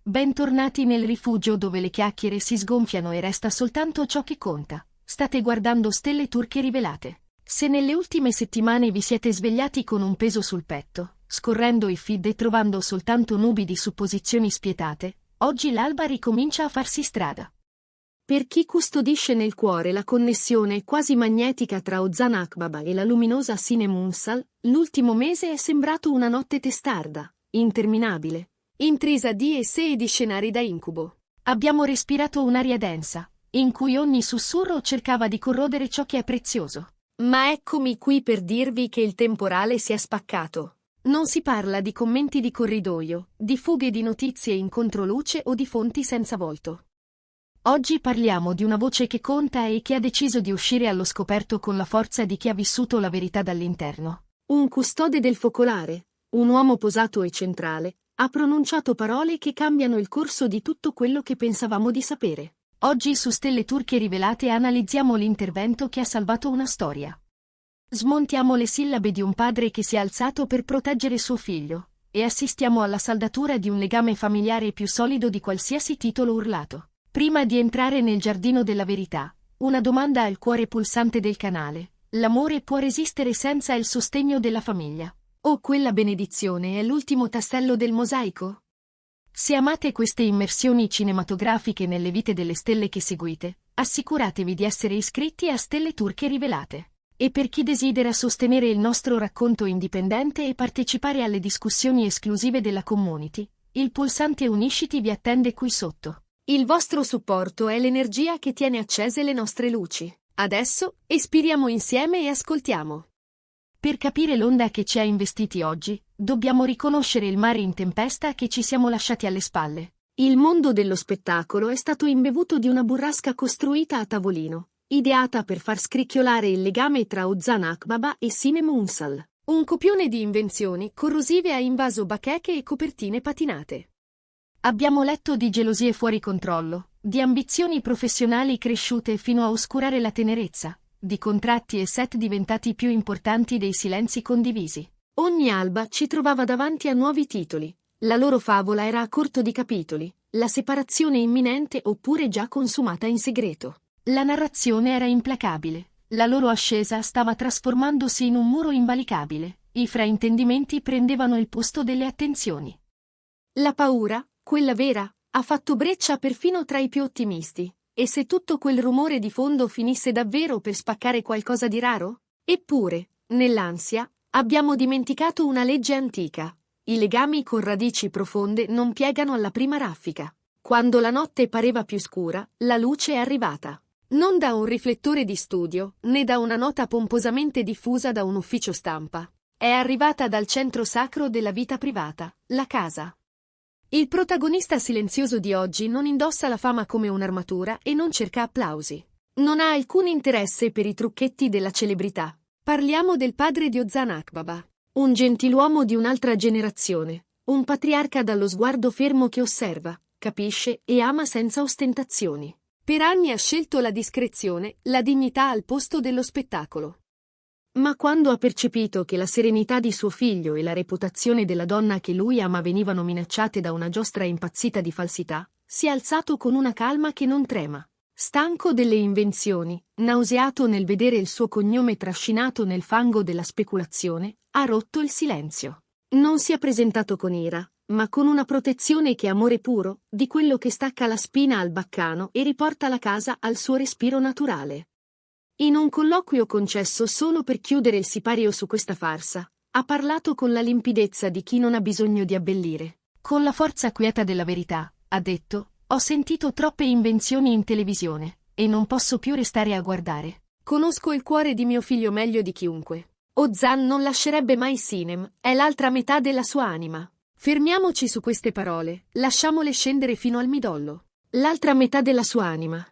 Bentornati nel rifugio dove le chiacchiere si sgonfiano e resta soltanto ciò che conta. State guardando Stelle Turche Rivelate. Se nelle ultime settimane vi siete svegliati con un peso sul petto, scorrendo i feed e trovando soltanto nubi di supposizioni spietate, oggi l'alba ricomincia a farsi strada. Per chi custodisce nel cuore la connessione quasi magnetica tra Ozan Akbaba e la luminosa Sinem Unsal, l'ultimo mese è sembrato una notte testarda, interminabile, intrisa di e sé e di scenari da incubo. Abbiamo respirato un'aria densa, in cui ogni sussurro cercava di corrodere ciò che è prezioso. Ma eccomi qui per dirvi che il temporale si è spaccato. Non si parla di commenti di corridoio, di fughe di notizie in controluce o di fonti senza volto. Oggi parliamo di una voce che conta e che ha deciso di uscire allo scoperto con la forza di chi ha vissuto la verità dall'interno. Un custode del focolare, un uomo posato e centrale, ha pronunciato parole che cambiano il corso di tutto quello che pensavamo di sapere. Oggi su Stelle Turche Rivelate analizziamo l'intervento che ha salvato una storia. Smontiamo le sillabe di un padre che si è alzato per proteggere suo figlio, e assistiamo alla saldatura di un legame familiare più solido di qualsiasi titolo urlato. Prima di entrare nel giardino della verità, una domanda al cuore pulsante del canale: l'amore può resistere senza il sostegno della famiglia? O quella benedizione è l'ultimo tassello del mosaico? Se amate queste immersioni cinematografiche nelle vite delle stelle che seguite, assicuratevi di essere iscritti a Stelle Turche Rivelate. E per chi desidera sostenere il nostro racconto indipendente e partecipare alle discussioni esclusive della community, il pulsante Unisciti vi attende qui sotto. Il vostro supporto è l'energia che tiene accese le nostre luci. Adesso, espiriamo insieme e ascoltiamo. Per capire l'onda che ci ha investiti oggi, dobbiamo riconoscere il mare in tempesta che ci siamo lasciati alle spalle. Il mondo dello spettacolo è stato imbevuto di una burrasca costruita a tavolino, ideata per far scricchiolare il legame tra Ozan Akbaba e Sinem Unsal. Un copione di invenzioni corrosive ha invaso bacheche e copertine patinate. Abbiamo letto di gelosie fuori controllo, di ambizioni professionali cresciute fino a oscurare la tenerezza, di contratti e set diventati più importanti dei silenzi condivisi. Ogni alba ci trovava davanti a nuovi titoli. La loro favola era a corto di capitoli, la separazione imminente oppure già consumata in segreto. La narrazione era implacabile, la loro ascesa stava trasformandosi in un muro invalicabile, i fraintendimenti prendevano il posto delle attenzioni. La paura, quella vera, ha fatto breccia perfino tra i più ottimisti. E se tutto quel rumore di fondo finisse davvero per spaccare qualcosa di raro? Eppure, nell'ansia, abbiamo dimenticato una legge antica. I legami con radici profonde non piegano alla prima raffica. Quando la notte pareva più scura, la luce è arrivata. Non da un riflettore di studio, né da una nota pomposamente diffusa da un ufficio stampa. È arrivata dal centro sacro della vita privata, la casa. Il protagonista silenzioso di oggi non indossa la fama come un'armatura e non cerca applausi. Non ha alcun interesse per i trucchetti della celebrità. Parliamo del padre di Ozan Akbaba, un gentiluomo di un'altra generazione, un patriarca dallo sguardo fermo che osserva, capisce e ama senza ostentazioni. Per anni ha scelto la discrezione, la dignità al posto dello spettacolo. Ma quando ha percepito che la serenità di suo figlio e la reputazione della donna che lui ama venivano minacciate da una giostra impazzita di falsità, si è alzato con una calma che non trema. Stanco delle invenzioni, nauseato nel vedere il suo cognome trascinato nel fango della speculazione, ha rotto il silenzio. Non si è presentato con ira, ma con una protezione che è amore puro, di quello che stacca la spina al baccano e riporta la casa al suo respiro naturale. In un colloquio concesso solo per chiudere il sipario su questa farsa, ha parlato con la limpidezza di chi non ha bisogno di abbellire. Con la forza quieta della verità, ha detto: ho sentito troppe invenzioni in televisione, e non posso più restare a guardare. Conosco il cuore di mio figlio meglio di chiunque. Ozan non lascerebbe mai Sinem, è l'altra metà della sua anima. Fermiamoci su queste parole, lasciamole scendere fino al midollo. L'altra metà della sua anima.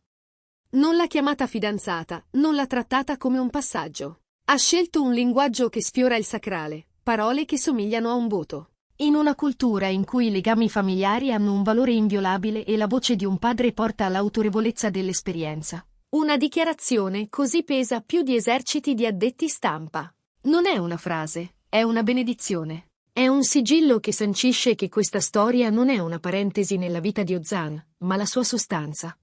Non l'ha chiamata fidanzata, non l'ha trattata come un passaggio. Ha scelto un linguaggio che sfiora il sacrale, parole che somigliano a un voto. In una cultura in cui i legami familiari hanno un valore inviolabile e la voce di un padre porta all'autorevolezza dell'esperienza, una dichiarazione così pesa più di eserciti di addetti stampa. Non è una frase, è una benedizione. È un sigillo che sancisce che questa storia non è una parentesi nella vita di Ozan, ma la sua sostanza.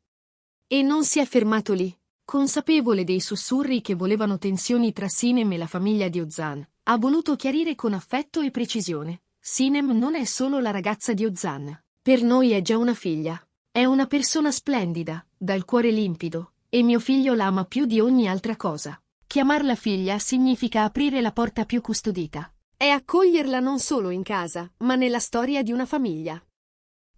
E non si è fermato lì. Consapevole dei sussurri che volevano tensioni tra Sinem e la famiglia di Ozan, ha voluto chiarire con affetto e precisione. Sinem non è solo la ragazza di Ozan. Per noi è già una figlia. È una persona splendida, dal cuore limpido, e mio figlio la ama più di ogni altra cosa. Chiamarla figlia significa aprire la porta più custodita. È accoglierla non solo in casa, ma nella storia di una famiglia.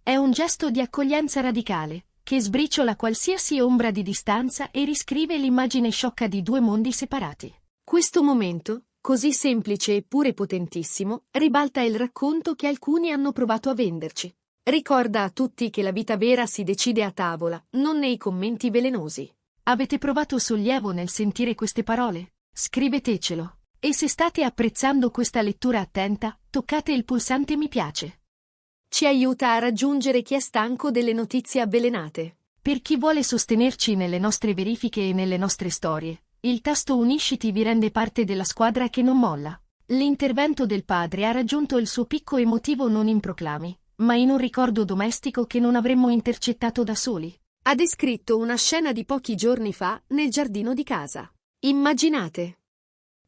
È un gesto di accoglienza radicale, che sbriciola qualsiasi ombra di distanza e riscrive l'immagine sciocca di due mondi separati. Questo momento, così semplice eppure potentissimo, ribalta il racconto che alcuni hanno provato a venderci. Ricorda a tutti che la vita vera si decide a tavola, non nei commenti velenosi. Avete provato sollievo nel sentire queste parole? Scrivetecelo. E se state apprezzando questa lettura attenta, toccate il pulsante mi piace. Ci aiuta a raggiungere chi è stanco delle notizie avvelenate. Per chi vuole sostenerci nelle nostre verifiche e nelle nostre storie, il tasto Unisciti vi rende parte della squadra che non molla. L'intervento del padre ha raggiunto il suo picco emotivo non in proclami, ma in un ricordo domestico che non avremmo intercettato da soli. Ha descritto una scena di pochi giorni fa nel giardino di casa. Immaginate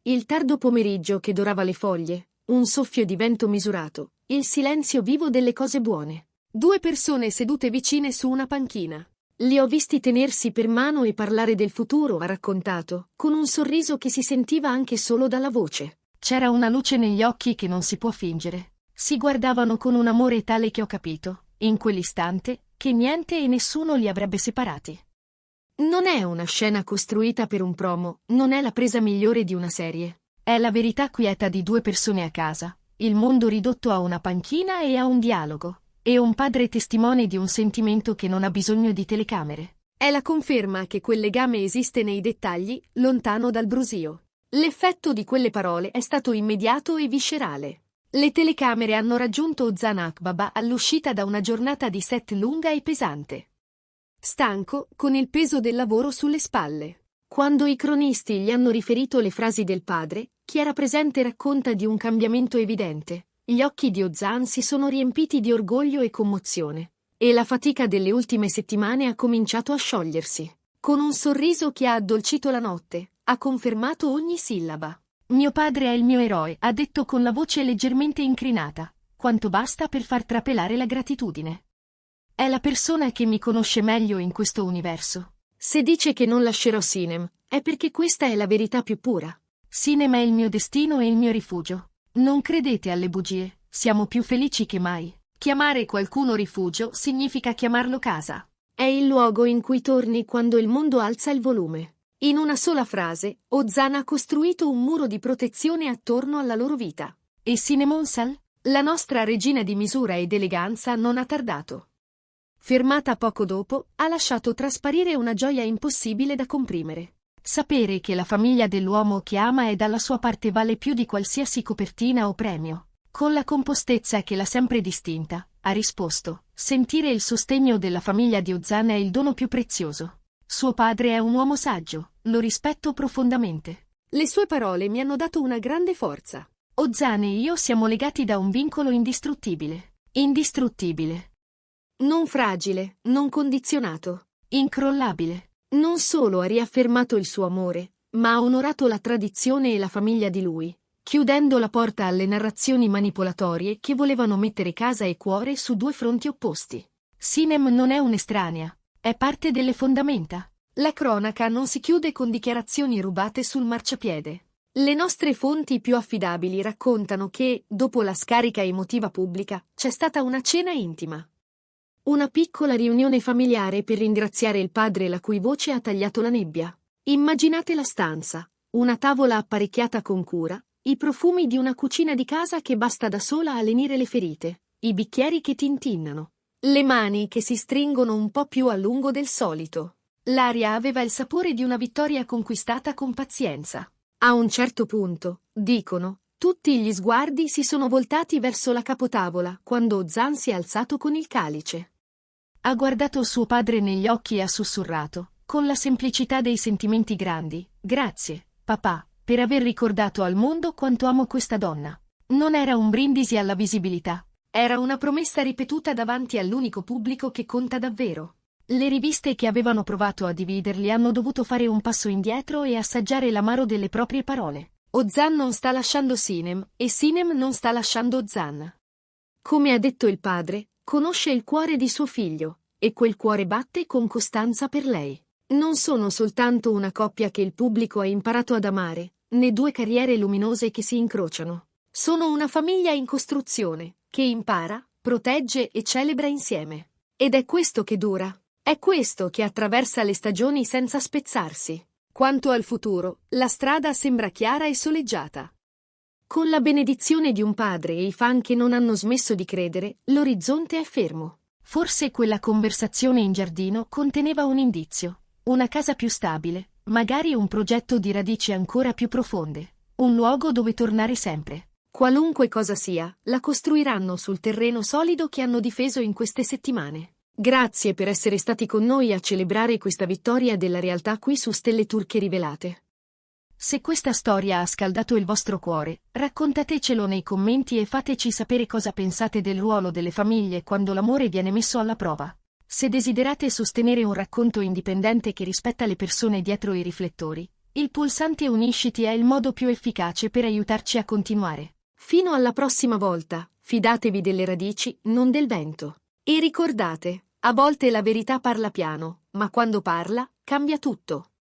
il tardo pomeriggio che dorava le foglie, un soffio di vento misurato, il silenzio vivo delle cose buone. Due persone sedute vicine su una panchina. Li ho visti tenersi per mano e parlare del futuro, ha raccontato, con un sorriso che si sentiva anche solo dalla voce. C'era una luce negli occhi che non si può fingere. Si guardavano con un amore tale che ho capito, in quell'istante, che niente e nessuno li avrebbe separati. Non è una scena costruita per un promo, non è la presa migliore di una serie. È la verità quieta di due persone a casa, il mondo ridotto a una panchina e a un dialogo, e un padre testimone di un sentimento che non ha bisogno di telecamere. È la conferma che quel legame esiste nei dettagli, lontano dal brusio. L'effetto di quelle parole è stato immediato e viscerale. Le telecamere hanno raggiunto Ozan Akbaba all'uscita da una giornata di set lunga e pesante. Stanco, con il peso del lavoro sulle spalle. Quando i cronisti gli hanno riferito le frasi del padre, chi era presente racconta di un cambiamento evidente. Gli occhi di Ozan si sono riempiti di orgoglio e commozione. E la fatica delle ultime settimane ha cominciato a sciogliersi. Con un sorriso che ha addolcito la notte, ha confermato ogni sillaba. Mio padre è il mio eroe, ha detto con la voce leggermente incrinata, quanto basta per far trapelare la gratitudine. È la persona che mi conosce meglio in questo universo. Se dice che non lascerò Sinem, è perché questa è la verità più pura. Sinem è il mio destino e il mio rifugio. Non credete alle bugie, siamo più felici che mai. Chiamare qualcuno rifugio significa chiamarlo casa. È il luogo in cui torni quando il mondo alza il volume. In una sola frase, Ozan ha costruito un muro di protezione attorno alla loro vita. E Sinem Onsal? La nostra regina di misura ed eleganza non ha tardato. Fermata poco dopo, ha lasciato trasparire una gioia impossibile da comprimere. Sapere che la famiglia dell'uomo che ama è dalla sua parte vale più di qualsiasi copertina o premio. Con la compostezza che l'ha sempre distinta, ha risposto, sentire il sostegno della famiglia di Ozan è il dono più prezioso. Suo padre è un uomo saggio, lo rispetto profondamente. Le sue parole mi hanno dato una grande forza. Ozan e io siamo legati da un vincolo indistruttibile. Indistruttibile. Non fragile, non condizionato. Incrollabile. Non solo ha riaffermato il suo amore, ma ha onorato la tradizione e la famiglia di lui, chiudendo la porta alle narrazioni manipolatorie che volevano mettere casa e cuore su due fronti opposti. Sinem non è un'estranea, è parte delle fondamenta. La cronaca non si chiude con dichiarazioni rubate sul marciapiede. Le nostre fonti più affidabili raccontano che, dopo la scarica emotiva pubblica, c'è stata una cena intima. Una piccola riunione familiare per ringraziare il padre la cui voce ha tagliato la nebbia. Immaginate la stanza, una tavola apparecchiata con cura, i profumi di una cucina di casa che basta da sola a lenire le ferite, i bicchieri che tintinnano, le mani che si stringono un po' più a lungo del solito. L'aria aveva il sapore di una vittoria conquistata con pazienza. A un certo punto, dicono, tutti gli sguardi si sono voltati verso la capotavola quando Ozan si è alzato con il calice. Ha guardato suo padre negli occhi e ha sussurrato, con la semplicità dei sentimenti grandi, grazie, papà, per aver ricordato al mondo quanto amo questa donna. Non era un brindisi alla visibilità. Era una promessa ripetuta davanti all'unico pubblico che conta davvero. Le riviste che avevano provato a dividerli hanno dovuto fare un passo indietro e assaggiare l'amaro delle proprie parole. Ozan non sta lasciando Sinem, e Sinem non sta lasciando Ozan. Come ha detto il padre, conosce il cuore di suo figlio, e quel cuore batte con costanza per lei. Non sono soltanto una coppia che il pubblico ha imparato ad amare, né due carriere luminose che si incrociano. Sono una famiglia in costruzione, che impara, protegge e celebra insieme. Ed è questo che dura. È questo che attraversa le stagioni senza spezzarsi. Quanto al futuro, la strada sembra chiara e soleggiata. Con la benedizione di un padre e i fan che non hanno smesso di credere, l'orizzonte è fermo. Forse quella conversazione in giardino conteneva un indizio. Una casa più stabile, magari un progetto di radici ancora più profonde. Un luogo dove tornare sempre. Qualunque cosa sia, la costruiranno sul terreno solido che hanno difeso in queste settimane. Grazie per essere stati con noi a celebrare questa vittoria della realtà qui su Stelle Turche Rivelate. Se questa storia ha scaldato il vostro cuore, raccontatecelo nei commenti e fateci sapere cosa pensate del ruolo delle famiglie quando l'amore viene messo alla prova. Se desiderate sostenere un racconto indipendente che rispetta le persone dietro i riflettori, il pulsante Unisciti è il modo più efficace per aiutarci a continuare. Fino alla prossima volta, fidatevi delle radici, non del vento. E ricordate, a volte la verità parla piano, ma quando parla, cambia tutto.